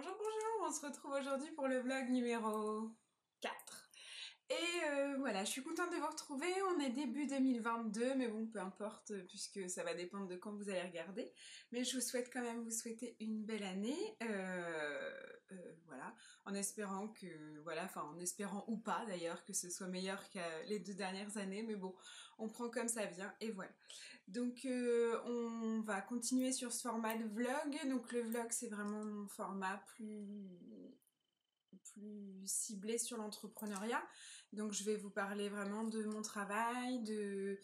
Bonjour, bonjour, on se retrouve aujourd'hui pour le vlog numéro 4. Et voilà, je suis contente de vous retrouver, on est début 2022, mais bon, peu importe, puisque ça va dépendre de quand vous allez regarder. Mais je vous souhaite quand même vous souhaiter une belle année, voilà, en espérant que, voilà, enfin en espérant ou pas d'ailleurs, que ce soit meilleur que les 2 dernières années, mais bon, on prend comme ça vient, et voilà. Donc on va continuer sur ce format de vlog, donc le vlog c'est vraiment mon format plus ciblé sur l'entrepreneuriat. Donc je vais vous parler vraiment de mon travail, de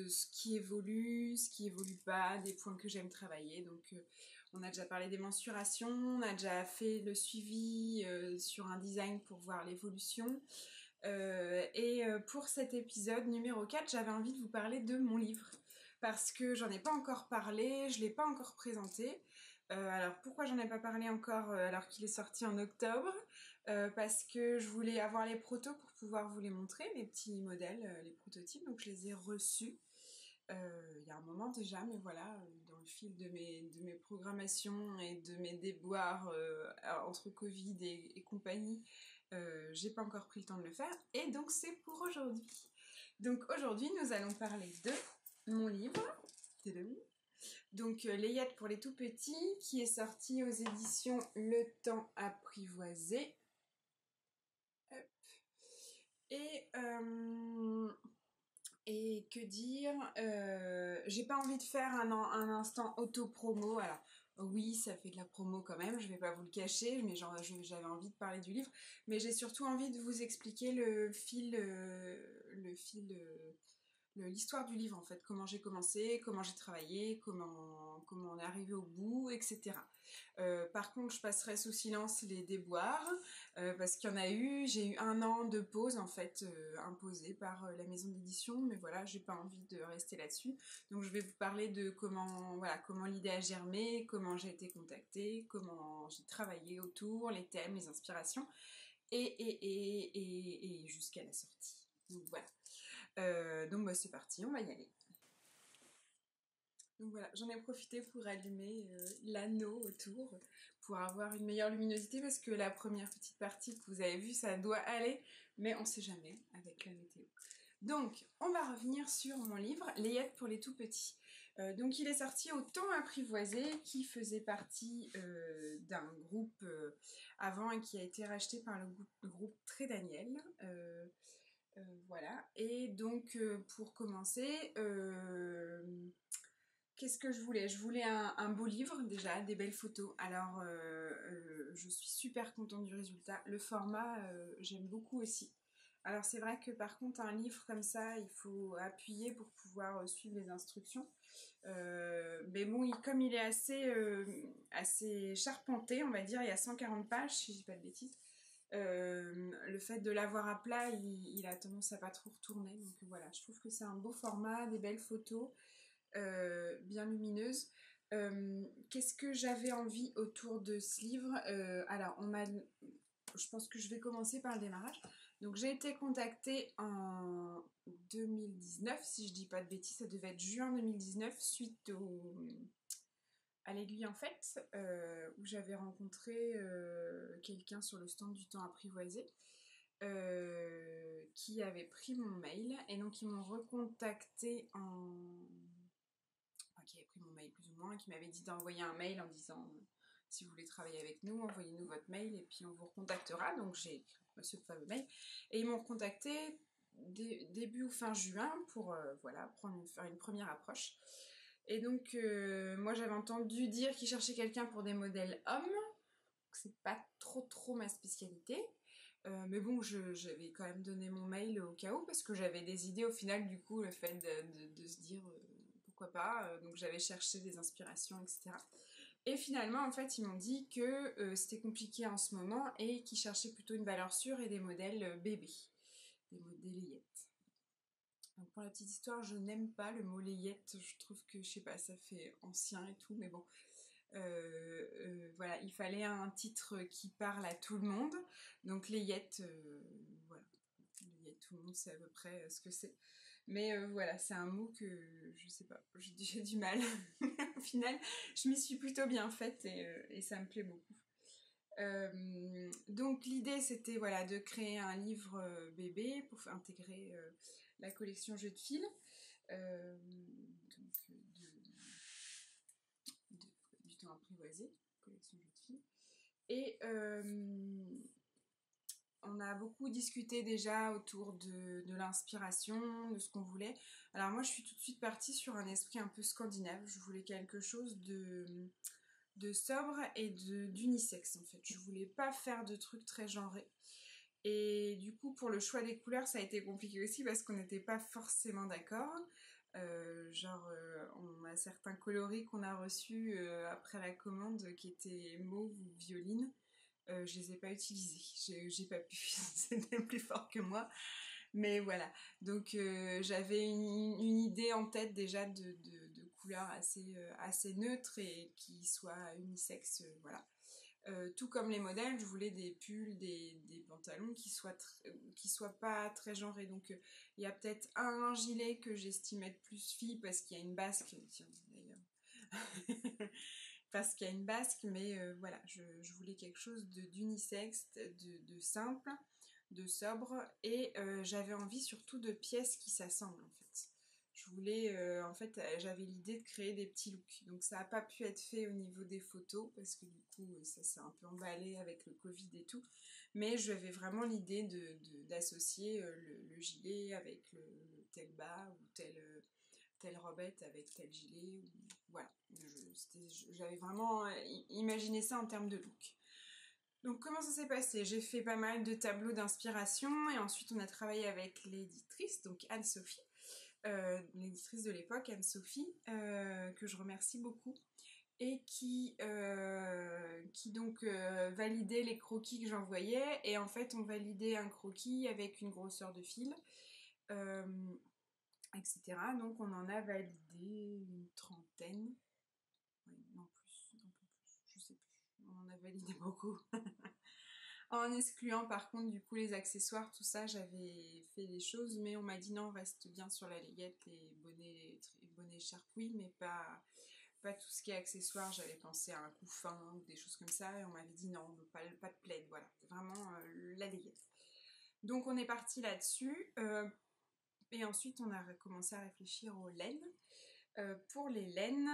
ce qui évolue pas, des points que j'aime travailler. Donc on a déjà parlé des mensurations, on a déjà fait le suivi sur un design pour voir l'évolution. Pour cet épisode numéro 4, j'avais envie de vous parler de mon livre. Parce que j'en ai pas encore parlé, je l'ai pas encore présenté. Alors pourquoi j'en ai pas parlé encore alors qu'il est sorti en octobre? Parce que je voulais avoir les protos pour pouvoir vous les montrer, mes petits modèles, les prototypes, donc je les ai reçus. Il y a un moment déjà, mais voilà, dans le fil de mes programmations et de mes déboires entre Covid et compagnie, j'ai pas encore pris le temps de le faire, et donc c'est pour aujourd'hui. Donc aujourd'hui, nous allons parler de mon livre. Tadam. Donc Layette pour les tout petits, qui est sorti aux éditions Le Temps Apprivoisé. Hop. Et que dire, j'ai pas envie de faire un instant auto-promo. Alors oui, ça fait de la promo quand même, je vais pas vous le cacher, mais j'avais envie de parler du livre, mais j'ai surtout envie de vous expliquer l'histoire du livre en fait, comment j'ai commencé, comment j'ai travaillé, comment on est arrivé au bout, etc. Par contre, je passerai sous silence les déboires parce qu'il y en a eu. J'ai eu 1 an de pause en fait imposée par la maison d'édition, mais voilà, j'ai pas envie de rester là-dessus. Donc je vais vous parler de comment l'idée a germé, comment j'ai été contactée, comment j'ai travaillé autour, les thèmes, les inspirations et jusqu'à la sortie. Donc voilà. Donc bah, c'est parti, on va y aller. Donc voilà, j'en ai profité pour allumer l'anneau autour pour avoir une meilleure luminosité parce que la première petite partie que vous avez vue, ça doit aller, mais on sait jamais avec la météo. Donc, on va revenir sur mon livre, Layette pour les tout petits. Donc il est sorti au Temps Apprivoisé, qui faisait partie d'un groupe avant et qui a été racheté par le groupe Très Daniel. Voilà, et donc pour commencer, qu'est-ce que je voulais? Je voulais un beau livre déjà, des belles photos. Alors je suis super contente du résultat. Le format, j'aime beaucoup aussi. Alors c'est vrai que par contre un livre comme ça, il faut appuyer pour pouvoir suivre les instructions. Mais bon, comme il est assez charpenté, on va dire, il y a 140 pages si je dis pas de bêtises. Le fait de l'avoir à plat, il a tendance à pas trop retourner. Donc voilà, je trouve que c'est un beau format, des belles photos, bien lumineuses. Qu'est-ce que j'avais envie autour de ce livre? Alors, je pense que je vais commencer par le démarrage. Donc j'ai été contactée en 2019, si je dis pas de bêtises, ça devait être juin 2019, suite à l'Aiguille en fait, où j'avais rencontré quelqu'un sur le stand du Temps Apprivoisé qui avait pris mon mail, et donc ils m'ont recontacté qui avait pris mon mail plus ou moins, qui m'avait dit d'envoyer un mail en disant si vous voulez travailler avec nous, envoyez-nous votre mail et puis on vous recontactera. Donc j'ai écrit ce fameux mail et ils m'ont recontacté début ou fin juin pour faire une première approche. Et donc moi j'avais entendu dire qu'ils cherchaient quelqu'un pour des modèles hommes. C'est pas trop ma spécialité, mais bon, j'avais quand même donné mon mail au cas où parce que j'avais des idées au final. Du coup, le fait de se dire pourquoi pas, donc j'avais cherché des inspirations, etc. Et finalement, en fait, ils m'ont dit que c'était compliqué en ce moment et qu'ils cherchaient plutôt une valeur sûre et des modèles bébés, des modèles layettes. Donc pour la petite histoire, je n'aime pas le mot layette, je trouve que, je sais pas, ça fait ancien et tout, mais bon. Voilà, il fallait un titre qui parle à tout le monde. Donc Layette, voilà. Layette, tout le monde sait à peu près ce que c'est. Mais voilà, c'est un mot que, je sais pas, j'ai du mal. Au final, je m'y suis plutôt bien faite et ça me plaît beaucoup. Donc l'idée c'était voilà, de créer un livre bébé pour intégrer la collection Jeux de fil. Donc, du temps apprivoisé, collection Jeux de fil. Et on a beaucoup discuté déjà autour de l'inspiration, de ce qu'on voulait. Alors moi je suis tout de suite partie sur un esprit un peu scandinave. Je voulais quelque chose de sobre et d'unisexe en fait. Je voulais pas faire de trucs très genrés. Et du coup pour le choix des couleurs ça a été compliqué aussi parce qu'on n'était pas forcément d'accord. On a certains coloris qu'on a reçus après la commande qui étaient mauve ou violine. Je les ai pas utilisés, j'ai pas pu, c'était plus fort que moi. Mais voilà, donc j'avais une idée en tête déjà de couleurs assez neutres et qui soient unisexes, voilà. Tout comme les modèles, je voulais des pulls, des pantalons qui soient pas très genrés. Donc il y a peut-être un gilet que j'estime être plus fille parce qu'il y a une basque, tiens d'ailleurs. Parce qu'il y a une basque, mais voilà, je voulais quelque chose d'unisexe, de simple, de sobre, et j'avais envie surtout de pièces qui s'assemblent en fait. Je voulais, en fait, j'avais l'idée de créer des petits looks. Donc ça n'a pas pu être fait au niveau des photos, parce que du coup, ça s'est un peu emballé avec le Covid et tout. Mais j'avais vraiment l'idée d'associer le gilet avec le tel bas ou telle robette avec tel gilet. Voilà, j'avais vraiment imaginé ça en termes de look. Donc comment ça s'est passé? J'ai fait pas mal de tableaux d'inspiration et ensuite on a travaillé avec l'éditrice, donc Anne-Sophie, l'éditrice de l'époque, Anne-Sophie, que je remercie beaucoup, et qui donc validait les croquis que j'envoyais, et en fait on validait un croquis avec une grosseur de fil, etc. Donc on en a validé une trentaine, oui, non plus, un peu plus, je sais plus, on en a validé beaucoup. En excluant par contre du coup les accessoires, tout ça, j'avais fait des choses, mais on m'a dit non, reste bien sur la layette, les bonnets écharpes, mais pas tout ce qui est accessoires. J'avais pensé à un couffin ou des choses comme ça, et on m'avait dit non, pas de plaid, voilà, vraiment la layette. Donc on est parti là-dessus, et ensuite on a commencé à réfléchir aux laines. Pour les laines,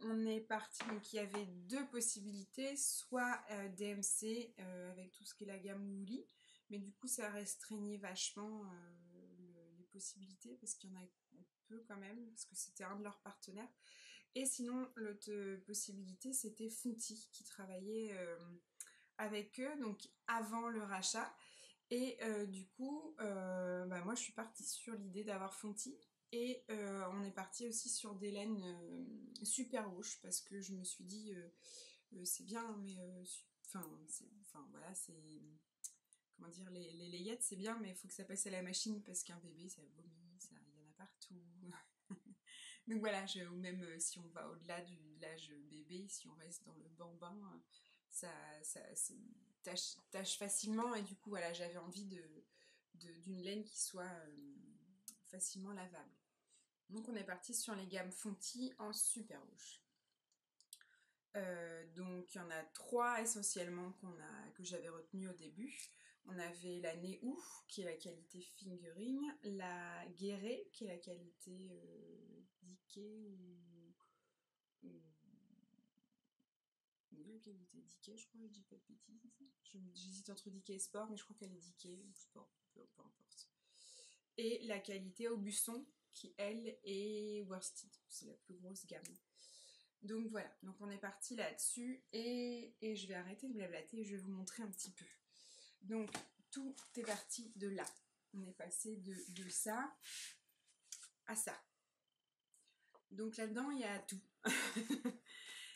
on est parti, donc il y avait deux possibilités, soit DMC avec tout ce qui est la gamme Woolly, mais du coup ça restreignait vachement les possibilités parce qu'il y en a peu quand même, parce que c'était un de leurs partenaires. Et sinon l'autre possibilité c'était Fonty qui travaillait avec eux, donc avant le rachat. Et du coup, moi je suis partie sur l'idée d'avoir Fonty. Et on est parti aussi sur des laines super rouges parce que je me suis dit c'est bien, mais voilà, c'est comment dire, les layettes c'est bien, mais il faut que ça passe à la machine parce qu'un bébé ça vomit, il y en a partout. Donc voilà, ou même si on va au-delà de l'âge bébé, si on reste dans le bambin, ça tâche facilement, et du coup voilà, j'avais envie d'une laine qui soit facilement lavable. Donc on est parti sur les gammes Fonty en super rouge. Donc il y en a trois essentiellement que j'avais retenu au début. On avait la Néou qui est la qualité fingering, la Guéret qui est la qualité Diké la qualité Diké, je crois, je dis pas de bêtises. J'hésite entre Diké et Sport, mais je crois qu'elle est Diké ou Sport, peu importe. Et la qualité Aubusson qui elle est worsted, c'est la plus grosse gamme. Donc voilà, donc on est parti là-dessus, et je vais arrêter de blablater et je vais vous montrer un petit peu. Donc tout est parti de là. On est passé de ça à ça. Donc là-dedans, il y a tout.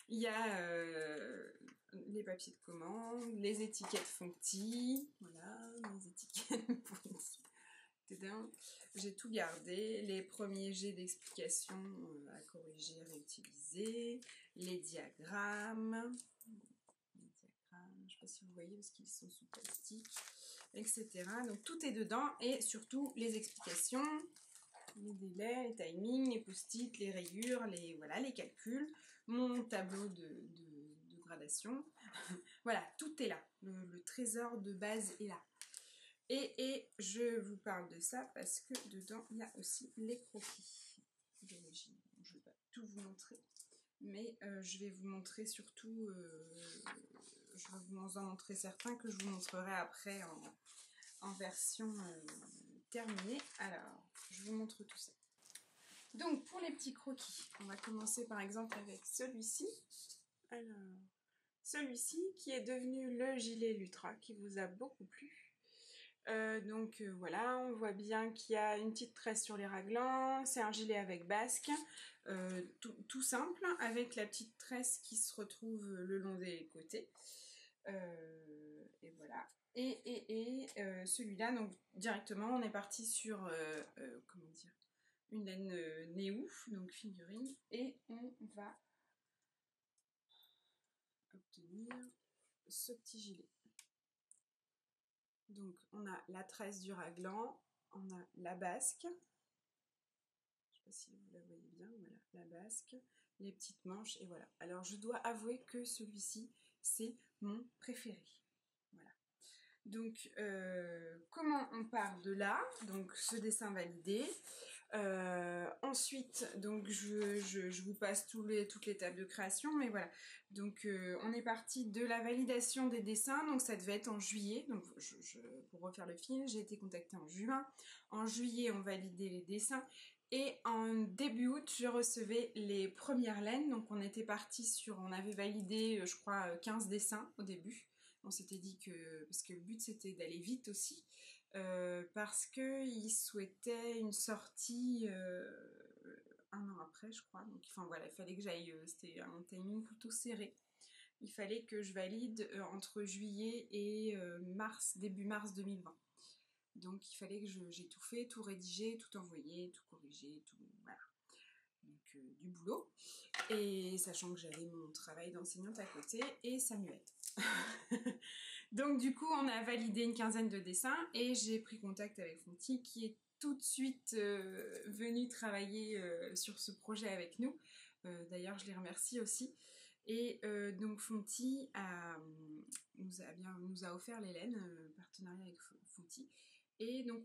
Il y a les papiers de commande, les étiquettes Fonty, voilà, les étiquettes Fonty. J'ai tout gardé, les premiers jets d'explications à corriger, réutiliser, les diagrammes, je ne sais pas si vous voyez parce qu'ils sont sous plastique, etc. Donc tout est dedans, et surtout les explications, les délais, les timings, les post-it, les rayures, les calculs, mon tableau de gradation. Voilà, tout est là. Le trésor de base est là. Et je vous parle de ça parce que dedans, il y a aussi les croquis d'origine. Je ne vais pas tout vous montrer, mais je vais vous montrer surtout... je vais vous en montrer certains que je vous montrerai après en version terminée. Alors, je vous montre tout ça. Donc, pour les petits croquis, on va commencer par exemple avec celui-ci. Alors, celui-ci qui est devenu le gilet Lutra, qui vous a beaucoup plu. Voilà, on voit bien qu'il y a une petite tresse sur les raglans, c'est un gilet avec basque, tout simple, avec la petite tresse qui se retrouve le long des côtés. Et voilà. Et celui-là, donc directement, on est parti sur, comment dire, une laine néouf, donc figurine, et on va obtenir ce petit gilet. Donc on a la tresse du raglan, on a la basque, je ne sais pas si vous la voyez bien, voilà, la basque, les petites manches, et voilà. Alors je dois avouer que celui-ci, c'est mon préféré. Voilà. Donc comment on part de là? Donc ce dessin validé. Ensuite, donc je vous passe toute l'étape de création, mais voilà. Donc on est parti de la validation des dessins, donc ça devait être en juillet. Donc pour refaire le film, j'ai été contactée en juin. En juillet, on validait les dessins. Et en début août, je recevais les premières laines. Donc on était parti sur, on avait validé, je crois, 15 dessins au début. On s'était dit que, parce que le but c'était d'aller vite aussi. Parce qu'il souhaitait une sortie un an après, je crois. Donc, enfin voilà, il fallait que j'aille, c'était un timing plutôt serré. Il fallait que je valide entre juillet et début mars 2020. Donc il fallait que j'ai tout fait, tout rédigé, tout envoyé, tout corrigé, tout voilà. Donc du boulot. Et sachant que j'avais mon travail d'enseignante à côté et Samuel. Donc du coup on a validé une quinzaine de dessins et j'ai pris contact avec Fonty qui est tout de suite venu travailler sur ce projet avec nous. D'ailleurs je les remercie aussi. Et donc Fonty nous a offert les laines, partenariat avec Fonty. Et donc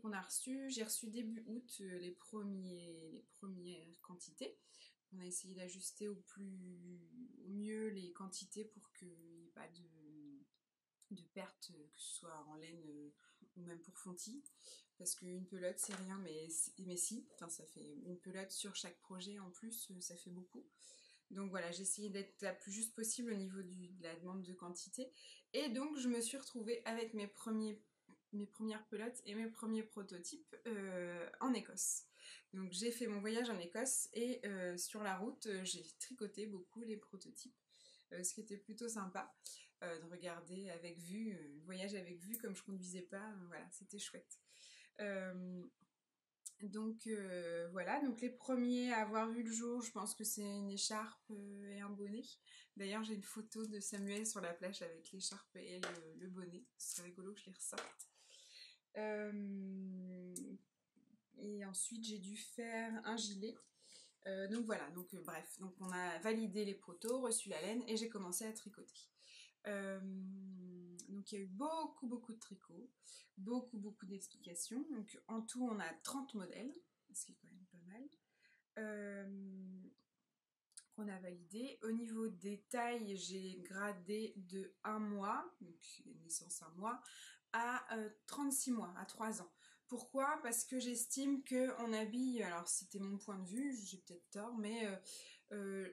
j'ai reçu début août les premières quantités. On a essayé d'ajuster au mieux les quantités pour qu'il n'y ait pas de perte, que ce soit en laine ou même pour Fonty. Parce qu'une pelote, c'est rien, mais si. Enfin, ça fait une pelote sur chaque projet en plus, ça fait beaucoup. Donc voilà, j'ai essayé d'être la plus juste possible au niveau de la demande de quantité. Et donc, je me suis retrouvée avec mes premières pelotes et mes premiers prototypes en Écosse. Donc j'ai fait mon voyage en Écosse et sur la route j'ai tricoté beaucoup les prototypes, ce qui était plutôt sympa de regarder avec vue, le voyage avec vue comme je conduisais pas, voilà, c'était chouette. Donc voilà, donc les premiers à avoir vu le jour, je pense que c'est une écharpe et un bonnet. D'ailleurs j'ai une photo de Samuel sur la plage avec l'écharpe et le bonnet, ce serait rigolo que je les ressorte. Et ensuite j'ai dû faire un gilet. Donc voilà, bref, donc on a validé les protos, reçu la laine et j'ai commencé à tricoter. Donc il y a eu beaucoup de tricots, beaucoup d'explications. Donc en tout on a 30 modèles, ce qui est quand même pas mal. Qu'on a validé. Au niveau des tailles, j'ai gradé de 1 mois, donc naissance 1 mois, à 36 mois, à 3 ans. Pourquoi? Parce que j'estime qu'on habille, alors c'était mon point de vue, j'ai peut-être tort, mais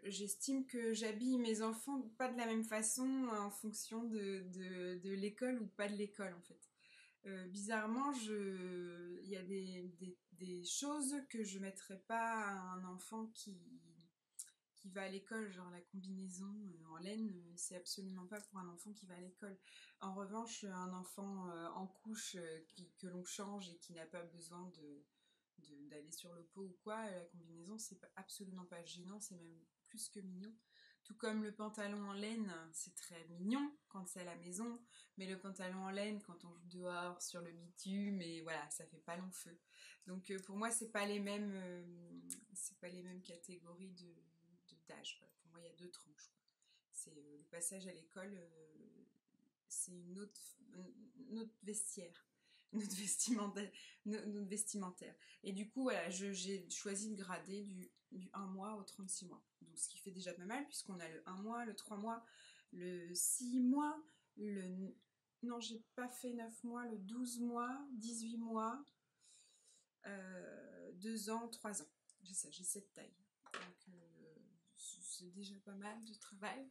j'estime que j'habille mes enfants pas de la même façon en fonction de l'école ou pas de l'école en fait. Bizarrement, il y a des choses que je mettrais pas à un enfant qui va à l'école, genre la combinaison en laine, c'est absolument pas pour un enfant qui va à l'école. En revanche, un enfant en couche que l'on change et qui n'a pas besoin d'aller sur le pot ou quoi, la combinaison, c'est absolument pas gênant, c'est même plus que mignon. Tout comme le pantalon en laine, c'est très mignon quand c'est à la maison, mais le pantalon en laine, quand on joue dehors, sur le bitume, et voilà, ça fait pas long feu. Donc pour moi, c'est pas les mêmes catégories d'âge. Voilà. Pour moi, il y a 2 tranches. c'est le passage à l'école, c'est une autre vestiaire, notre vestimentaire. Et du coup, voilà, j'ai choisi de grader du 1 mois au 36 mois. Donc, ce qui fait déjà pas mal, puisqu'on a le 1 mois, le 3 mois, le 6 mois, non, j'ai pas fait 9 mois, le 12 mois, 18 mois, 2 ans, 3 ans. J'ai cette taille. Donc, c'est déjà pas mal de travail.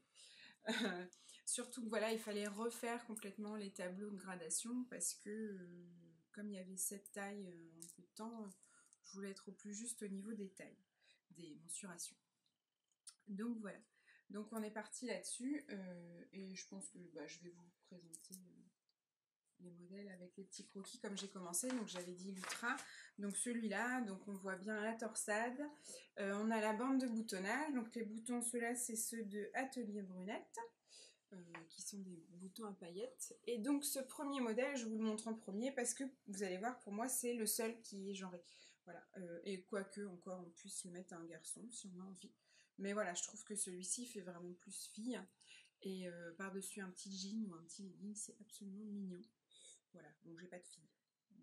Surtout que voilà, il fallait refaire complètement les tableaux de gradation parce que comme il y avait cette taille en peu de temps, je voulais être au plus juste au niveau des tailles, des mensurations. Donc voilà, donc on est parti là-dessus et je pense que je vais vous présenter les modèles avec les petits croquis comme j'ai commencé. Donc j'avais dit l'ultra, donc celui-là, donc on voit bien la torsade, on a la bande de boutonnage, donc les boutons, ceux-là c'est ceux de Atelier Brunette. Qui sont des boutons à paillettes. Et donc ce premier modèle, je vous le montre en premier parce que vous allez voir, pour moi c'est le seul qui est genré. Voilà. Et quoique encore on puisse le mettre à un garçon si on a envie. Mais voilà, je trouve que celui-ci fait vraiment plus fille. Et par-dessus un petit jean ou un petit legging, c'est absolument mignon. Voilà, donc j'ai pas de fille. Je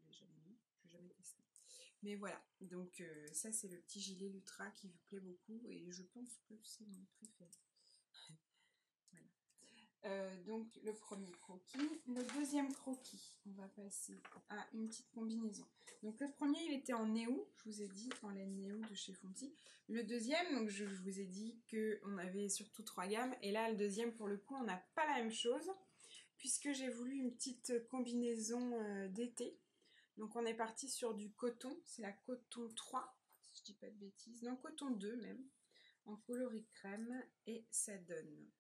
l'ai jamais mis, je l'ai jamais testé. Mais voilà, donc ça c'est le petit gilet Lutra qui vous plaît beaucoup et je pense que c'est mon préféré. Donc le premier croquis. Le deuxième croquis, on va passer à une petite combinaison. Donc le premier, il était en néo, je vous ai dit, en laine néo de chez Fonty. Le deuxième, donc je vous ai dit qu'on avait surtout 3 gammes. Et là, le deuxième, pour le coup, on n'a pas la même chose, puisque j'ai voulu une petite combinaison d'été. Donc on est parti sur du coton, c'est la coton 3, si je dis pas de bêtises. Non, coton 2 même, en coloris crème. Et ça donne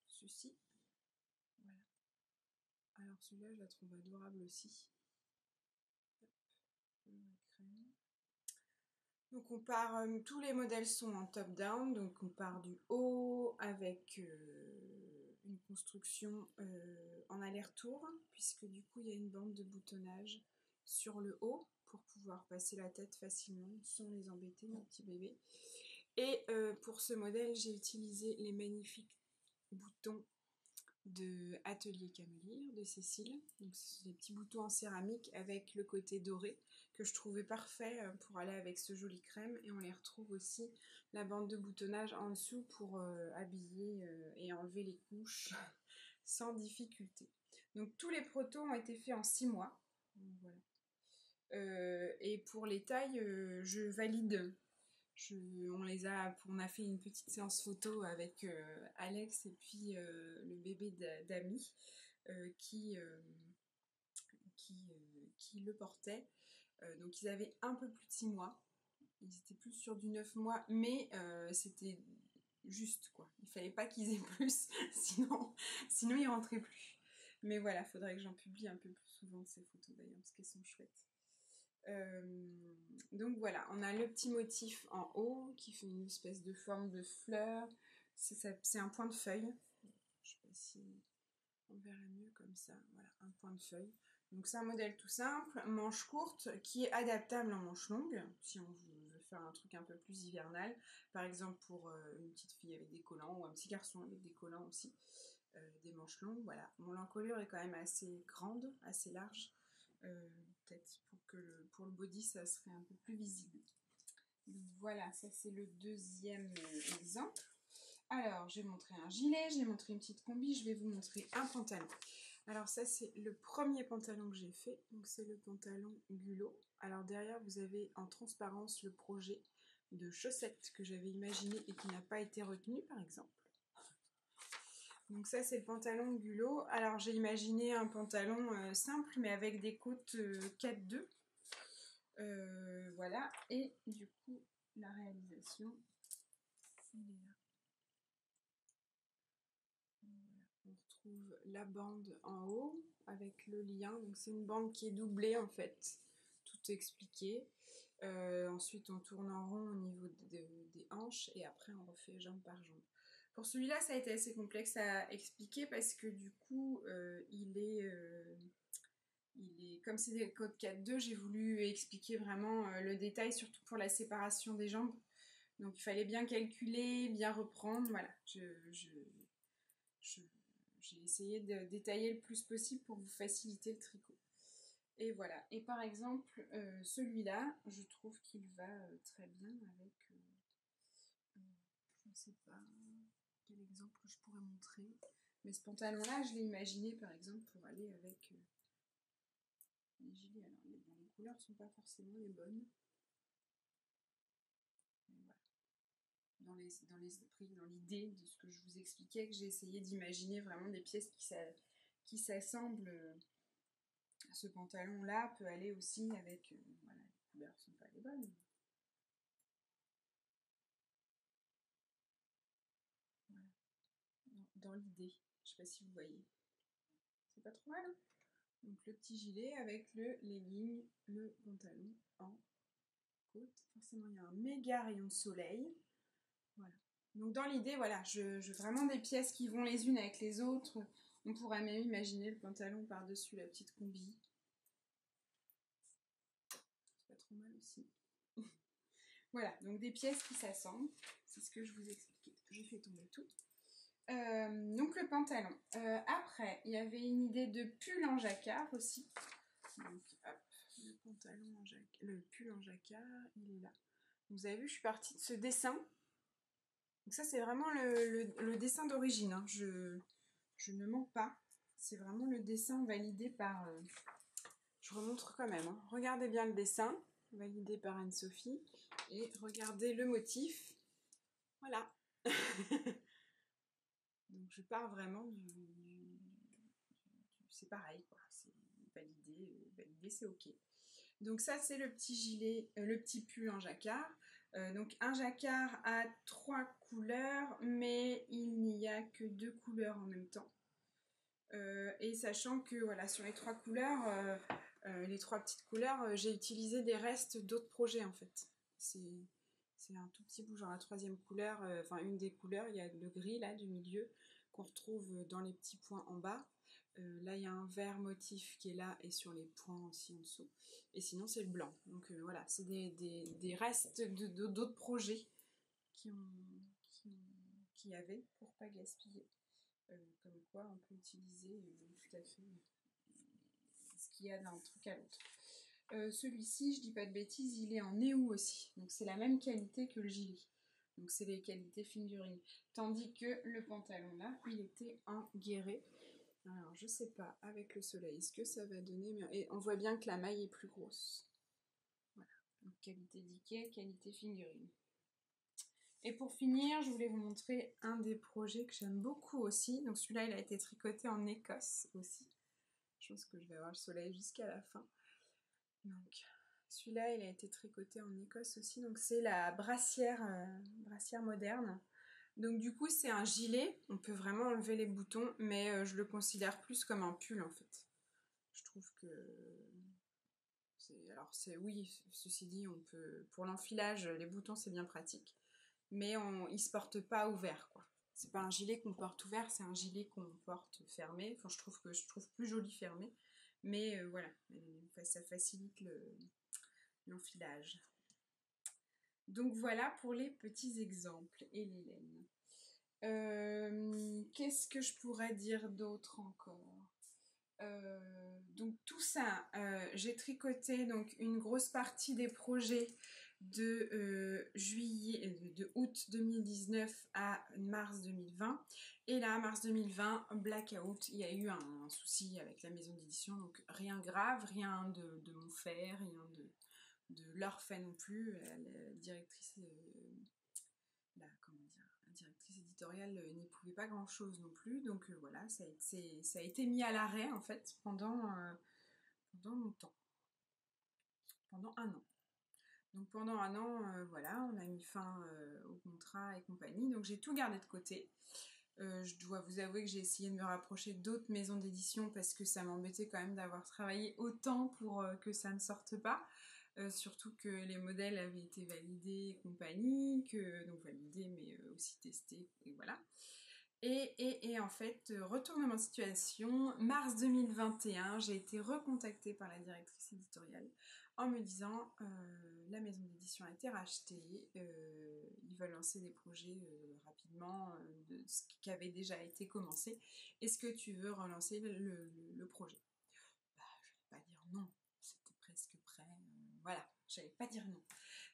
ceci. Voilà. Alors celui-là, je la trouve adorable aussi. Donc on part, tous les modèles sont en top-down, donc on part du haut avec une construction en aller-retour, puisque du coup il y a une bande de boutonnage sur le haut pour pouvoir passer la tête facilement sans les embêter, nos petits bébés. Et pour ce modèle, j'ai utilisé les magnifiques boutons de Atelier Camélire de Cécile. Donc ce sont des petits boutons en céramique avec le côté doré que je trouvais parfait pour aller avec ce joli crème. Et on les retrouve aussi la bande de boutonnage en dessous pour habiller et enlever les couches sans difficulté. Donc tous les protos ont été faits en 6 mois. Donc, voilà. Et pour les tailles, je valide. On a fait une petite séance photo avec Alex et puis le bébé d'Ami qui le portait. Donc ils avaient un peu plus de 6 mois. Ils étaient plus sur du 9 mois, mais c'était juste quoi. Il fallait pas qu'ils aient plus, sinon ils rentraient plus. Mais voilà, faudrait que j'en publie un peu plus souvent ces photos d'ailleurs, parce qu'elles sont chouettes. Donc voilà, on a le petit motif en haut qui fait une espèce de forme de fleur. C'est un point de feuille. Je sais pas si on verrait mieux comme ça. Voilà, un point de feuille. Donc c'est un modèle tout simple, manche courte, qui est adaptable en manche longue, si on veut faire un truc un peu plus hivernal. Par exemple pour une petite fille avec des collants, ou un petit garçon avec des collants aussi. Des manches longues, voilà. Mon encolure est quand même assez grande, assez large. Peut-être pour le body ça serait un peu plus visible. Donc voilà, ça c'est le deuxième exemple. Alors j'ai montré un gilet, j'ai montré une petite combi, je vais vous montrer un pantalon. Alors ça c'est le premier pantalon que j'ai fait, donc c'est le pantalon Gulot. Alors derrière vous avez en transparence le projet de chaussettes que j'avais imaginé et qui n'a pas été retenu par exemple. Donc ça c'est le pantalon Gulot. Alors j'ai imaginé un pantalon simple mais avec des côtes 4-2. Voilà. Et du coup la réalisation, elle est là. Voilà. On retrouve la bande en haut avec le lien. Donc c'est une bande qui est doublée en fait. Tout expliqué. Ensuite on tourne en rond au niveau des hanches et après on refait jambe par jambe. Pour celui-là, ça a été assez complexe à expliquer parce que du coup, il est comme c'est des codes 4-2, j'ai voulu expliquer vraiment le détail, surtout pour la séparation des jambes. Donc il fallait bien calculer, bien reprendre, voilà. J'ai essayé de détailler le plus possible pour vous faciliter le tricot. Et voilà. Et par exemple, celui-là, je trouve qu'il va très bien avec... je ne sais pas quel exemple je pourrais montrer. Mais ce pantalon-là, je l'ai imaginé par exemple pour aller avec les gilets. Alors les couleurs ne sont pas forcément les bonnes. Voilà. Dans l'esprit, dans l'idée de ce que je vous expliquais, que j'ai essayé d'imaginer vraiment des pièces qui s'assemblent. Ce pantalon-là peut aller aussi avec... voilà, les couleurs ne sont pas les bonnes. Voilà. Dans l'idée. Je ne sais pas si vous voyez. C'est pas trop mal, hein. Donc le petit gilet avec les lignes, le pantalon en côte. Forcément, il y a un méga rayon de soleil. Voilà. Donc dans l'idée, voilà, je vraiment des pièces qui vont les unes avec les autres. On pourrait même imaginer le pantalon par-dessus la petite combi. C'est pas trop mal aussi. Voilà, donc des pièces qui s'assemblent. C'est ce que je vous expliquais. J'ai fait tomber tout. Donc le pantalon. Après, il y avait une idée de pull en jacquard aussi. Donc hop, le pantalon en jacquard, le pull en jacquard, il est là. Vous avez vu, je suis partie de ce dessin. Donc ça, c'est vraiment le dessin d'origine, hein. Je ne mens pas. C'est vraiment le dessin validé par... je remontre quand même, hein. Regardez bien le dessin, validé par Anne-Sophie. Et regardez le motif. Voilà. Donc je pars vraiment c'est pareil, quoi. C'est validé, c'est ok. Donc ça, c'est le petit gilet, le petit pull en jacquard. Donc un jacquard à 3 couleurs, mais il n'y a que 2 couleurs en même temps. Et sachant que voilà, sur les 3 couleurs, les 3 petites couleurs, j'ai utilisé des restes d'autres projets en fait. C'est un tout petit bout, genre la 3e couleur, enfin une des couleurs, il y a le gris là du milieu qu'on retrouve dans les petits points en bas. Là il y a un vert motif qui est là et sur les points aussi en dessous. Et sinon c'est le blanc. Donc voilà, c'est des restes d'autres projets qui avaient pour pas gaspiller. Comme quoi on peut utiliser tout à fait ce qu'il y a d'un truc à l'autre. Celui-ci, je dis pas de bêtises, il est en néo aussi. Donc c'est la même qualité que le gilet. Donc c'est les qualités fingering. Tandis que le pantalon là, il était en guéret. Alors je sais pas, avec le soleil, ce que ça va donner. Mais... Et on voit bien que la maille est plus grosse. Voilà. Donc qualité Dickie, qualité fingering. Et pour finir, je voulais vous montrer un des projets que j'aime beaucoup aussi. Donc celui-là, il a été tricoté en Écosse aussi. Je pense que je vais avoir le soleil jusqu'à la fin. Donc celui-là, il a été tricoté en Écosse aussi. Donc c'est la brassière moderne. Donc du coup, c'est un gilet. On peut vraiment enlever les boutons, mais je le considère plus comme un pull en fait. Je trouve que... Alors oui, ceci dit, on peut... Pour l'enfilage, les boutons, c'est bien pratique. Mais il se porte pas ouvert, quoi. C'est pas un gilet qu'on porte ouvert, c'est un gilet qu'on porte fermé. Enfin, je trouve plus joli fermé. Mais voilà, ça facilite l'enfilage. Donc voilà pour les petits exemples et les laines. Qu'est-ce que je pourrais dire d'autre encore ? Donc tout ça, j'ai tricoté donc une grosse partie des projets de août 2019 à mars 2020. Et là, mars 2020, blackout, il y a eu un souci avec la maison d'édition, donc rien grave, rien de mon fait, rien de leur fait non plus. La directrice... la directrice éditoriale n'y pouvait pas grand chose non plus, donc voilà, ça a été mis à l'arrêt en fait pendant longtemps, pendant un an. Donc pendant un an, voilà, on a mis fin au contrat et compagnie, donc j'ai tout gardé de côté. Je dois vous avouer que j'ai essayé de me rapprocher d'autres maisons d'édition parce que ça m'embêtait quand même d'avoir travaillé autant pour que ça ne sorte pas. Surtout que les modèles avaient été validés et compagnie, donc validés mais aussi testés, et voilà. Et en fait, retournement de situation, mars 2021, j'ai été recontactée par la directrice éditoriale en me disant la maison d'édition a été rachetée, ils veulent lancer des projets rapidement de ce qui avait déjà été commencé. Est-ce que tu veux relancer le projet? Bah, je vais pas dire non, c'était presque prêt. Voilà, j'allais pas dire non.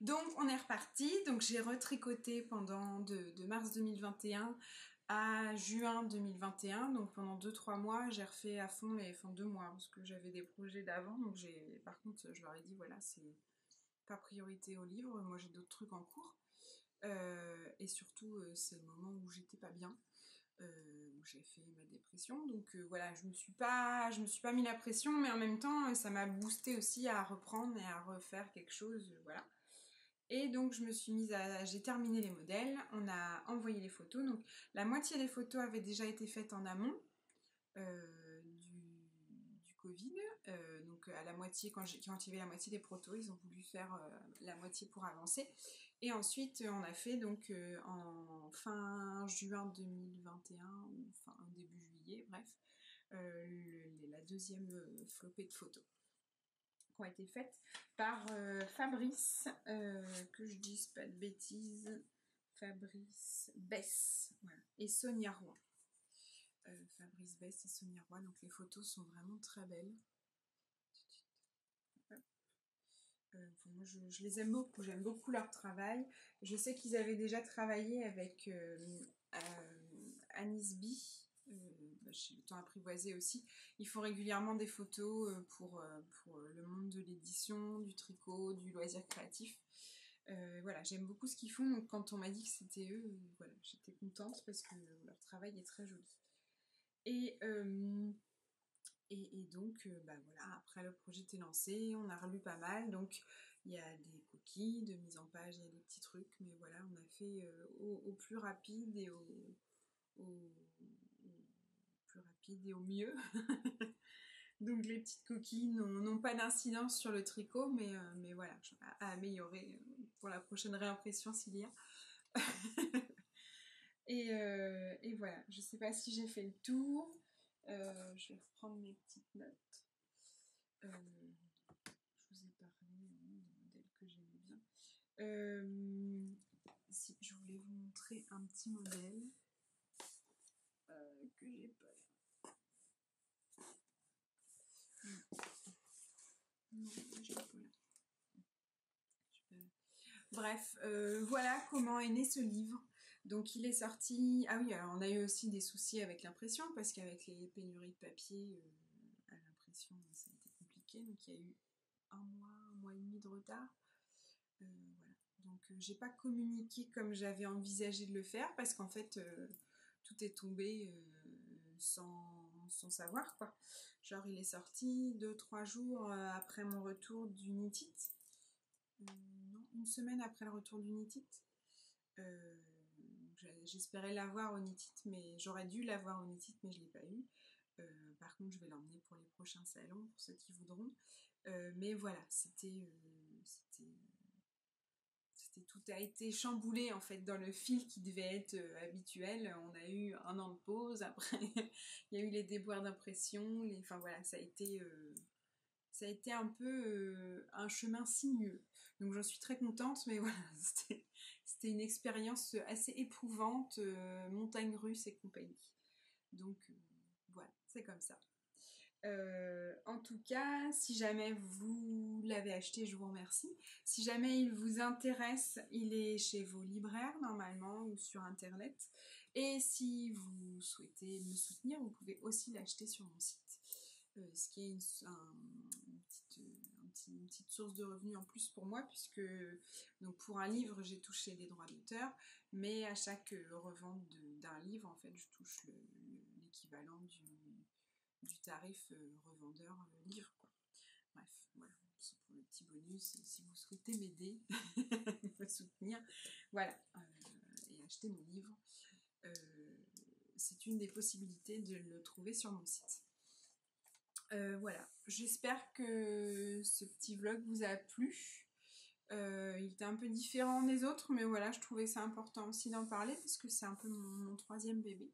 Donc on est reparti, donc j'ai retricoté pendant de mars 2021 à juin 2021, donc pendant 2-3 mois, j'ai refait à fond les 2 mois, parce que j'avais des projets d'avant, donc par contre, je leur ai dit, voilà, c'est pas priorité au livre, moi j'ai d'autres trucs en cours, et surtout, c'est le moment où j'étais pas bien, où j'ai fait ma dépression, donc voilà, je me suis pas mis la pression, mais en même temps, ça m'a boosté aussi à reprendre et à refaire quelque chose, voilà. Et donc je me suis mise j'ai terminé les modèles, on a envoyé les photos, donc la moitié des photos avaient déjà été faites en amont du Covid, donc à la moitié, quand il y avait la moitié des protos, ils ont voulu faire la moitié pour avancer, et ensuite on a fait donc en fin juin 2021, ou fin début juillet, bref, la deuxième flopée de photos qui ont été faites par Fabrice, que je dise pas de bêtises, Fabrice Bess, voilà, et Sonia Roy. Fabrice Bess et Sonia Roy, donc les photos sont vraiment très belles. Moi, je les aime beaucoup, j'aime beaucoup leur travail. Je sais qu'ils avaient déjà travaillé avec Anis B, chez Le Temps Apprivoisé aussi. Ils font régulièrement des photos pour le monde de l'édition, du tricot, du loisir créatif. Voilà, j'aime beaucoup ce qu'ils font, donc quand on m'a dit que c'était eux, voilà, j'étais contente parce que leur travail est très joli. Et donc, bah voilà, après le projet était lancé, on a relu pas mal, donc il y a des coquilles de mise en page, il y a des petits trucs, mais voilà, on a fait au plus rapide et au plus rapide et au mieux. Donc les petites coquilles n'ont pas d'incidence sur le tricot, mais voilà, à améliorer pour la prochaine réimpression s'il y a. Et voilà, je sais pas si j'ai fait le tour. Je vais reprendre mes petites notes. Je vous ai parlé d'un modèle que j'aimais bien. Si, je voulais vous montrer un petit modèle que j'ai pas. Non, j'ai pas là. Bref, voilà comment est né ce livre. Donc il est sorti. Ah oui, alors on a eu aussi des soucis avec l'impression parce qu'avec les pénuries de papier à l'impression, ça a été compliqué. Donc il y a eu un mois et demi de retard. Voilà. Donc j'ai pas communiqué comme j'avais envisagé de le faire parce qu'en fait tout est tombé sans savoir quoi. Genre il est sorti 2-3 jours après mon retour du Nitit. Non, une semaine après le retour du Nitit. J'espérais l'avoir au Nitit, mais j'aurais dû l'avoir au Nitit, mais je l'ai pas eu. Par contre, je vais l'emmener pour les prochains salons, pour ceux qui voudront. Mais voilà, tout a été chamboulé en fait dans le fil qui devait être habituel. On a eu un an de pause, après il y a eu les déboires d'impression, enfin voilà, ça a été un peu un chemin sinueux. Donc j'en suis très contente, mais voilà, c'était une expérience assez éprouvante, montagne russe et compagnie. Donc voilà, c'est comme ça. En tout cas, si jamais vous l'avez acheté, je vous remercie. Si jamais il vous intéresse, il est chez vos libraires normalement ou sur internet. Et si vous souhaitez me soutenir, vous pouvez aussi l'acheter sur mon site. Ce qui est une petite source de revenus en plus pour moi, puisque donc pour un livre, j'ai touché les droits d'auteur, mais à chaque revente d'un livre, en fait, je touche l'équivalent du tarif revendeur livre quoi. Bref, voilà, c'est pour le petit bonus si vous souhaitez m'aider, me soutenir, voilà, et acheter mon livre, c'est une des possibilités de le trouver sur mon site. Voilà, j'espère que ce petit vlog vous a plu. Il était un peu différent des autres, mais voilà, je trouvais ça important aussi d'en parler parce que c'est un peu mon troisième bébé.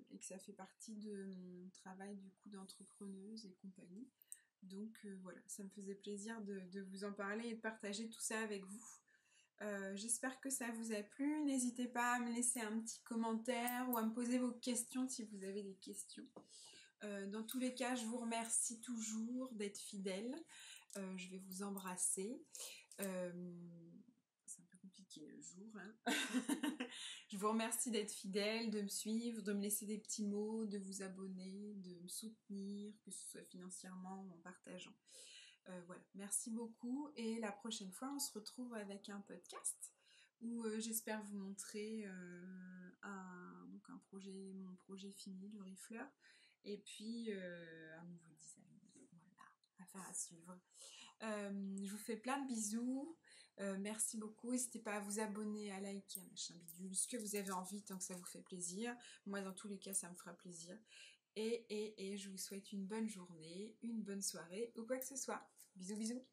Et que ça fait partie de mon travail du coup d'entrepreneuse et compagnie. Donc voilà, ça me faisait plaisir de vous en parler et de partager tout ça avec vous. J'espère que ça vous a plu. N'hésitez pas à me laisser un petit commentaire ou à me poser vos questions si vous avez des questions. Dans tous les cas, je vous remercie toujours d'être fidèles. Je vais vous embrasser. C'est un peu compliqué le jour. Hein. Je vous remercie d'être fidèle, de me suivre, de me laisser des petits mots, de vous abonner, de me soutenir, que ce soit financièrement ou en partageant. Voilà, merci beaucoup et la prochaine fois on se retrouve avec un podcast où j'espère vous montrer donc mon projet fini, le Rifleur, et puis un nouveau design. Voilà, affaire à suivre. Je vous fais plein de bisous. Merci beaucoup. N'hésitez pas à vous abonner, à liker, à machin bidule, ce que vous avez envie tant que ça vous fait plaisir. Moi, dans tous les cas, ça me fera plaisir. Et je vous souhaite une bonne journée, une bonne soirée ou quoi que ce soit. Bisous, bisous.